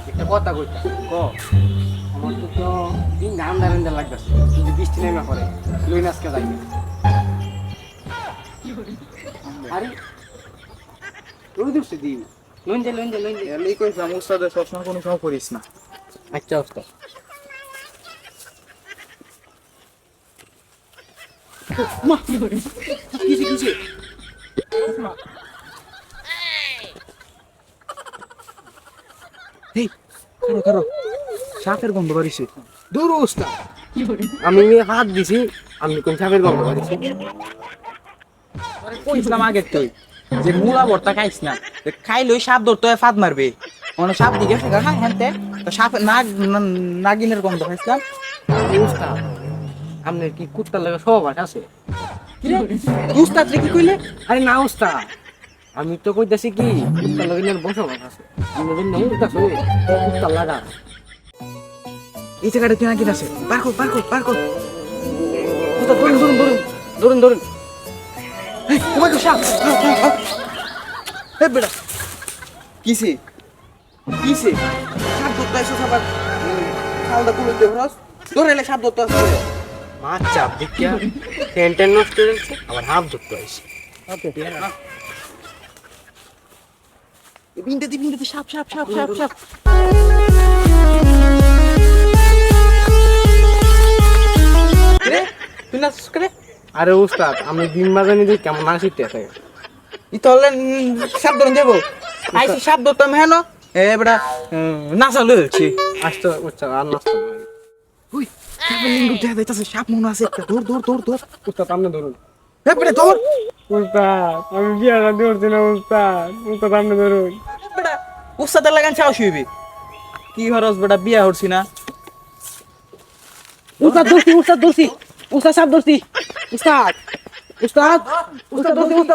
একটা কথা কইতা ক আমার তো দিন ধান্দা ধান্দা লাগতেছে যদি বৃষ্টি নেমে পড়ে লই আজকে যাই আরে রোদ উঠছে দিন লইন যা এলি কইছিলাম উস্তাদের সবসময় কোনো কাম করিস না। আচ্ছা ওস্তাদ মা কিছে এই কারো কারো সাপের গন্ধ বাড়িছে। দূর ওস্তাদ আমি হাত দিছি আমি কোন সাপের গন্ধ করেছি কইছিলাম আগে তুই যে মুলা ভর্তা খাইস না, খাইলেই সাপ ধরতে হয় ফাঁদ মারবে। মানে সাপ দিকে সেটা না হ্যান্তে সাপ নাগিনের গন্ধ খাইছিলাম। ওস্তাদ আপনার কি কুত্তার লাগে সহবাস আছে উস্তাদ রে কি কইলে? আরে না ওস্তাদ আমি তো কইতাছি কি কুত্তার লাগে নিয়ে বসবাস আছে আমি যদি নেই উঠতাছ কুত্তার লাগা এই জায়গাটা কি নাকি আছে? পার্কো ওস্তাদ ধরুন তোমাকে সাপ হে বেটা কিসে সাপ ধরতে আসো সবার খালটা তুলে দে রস ধরে এলে সাপ ধরতে আসো। মাছ চাপ দেখিয়া টেন্টেন নষ্ট হয়েছে আবার হাফ ধরতে হয়েছে বিন্দুতে সাপ রে তুই না করে আরে ওস্তাদ আমি ডিম বাজানি দিই কেমন না শিখতে আছে ই তলে সাপ ধরে দেবো আইসি সাপ ধরতাম হ্যাঁ এ বেটা নাচা লইছি আসতে ওস্তাদ আর নষ্ট উই সাপের লিঙ্গ দেখা যাইতাছে সাপ মনে আছে একটা ধর ওস্তাদ আপনি ধরুন হে বেটা ধর ওস্তাদ আমি বিয়াটা ধরছি না ওস্তাদ আপনি ধরুন বেটা উস্তাদের লাগান চাও শুইবি কি হরস বেটা বিয়া হরছি না উস্তাদ ধরছি উস্তাদ সাপ ধরছি উস্তাদ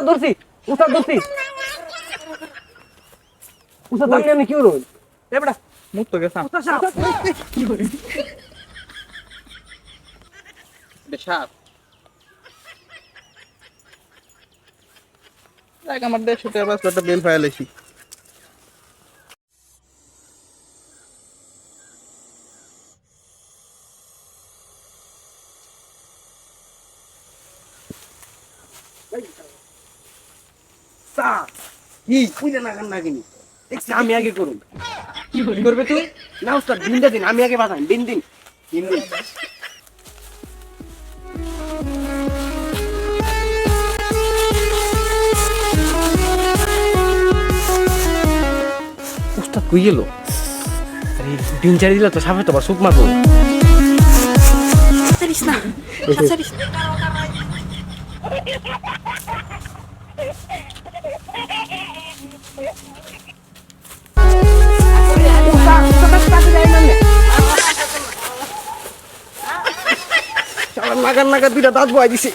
ধরছি উস্তাদ আমি কি করুন এ বেটা মুখ তো গেছাম সাপ দেখ আমার 150 টাকা বাস একটা বিল ফাইল আইছি কি কইলে না কিনি দেখছি আমি আগে করুন কি করবে তুই না উস্তাদ দিনটা দিন আমি আগে বাজান দিন উস্তাদ কই গেল আরে দিন চারি দিল তো সাপে তো আবার সুপ মারবো নাগার দুইটা দাঁত বয় দিছে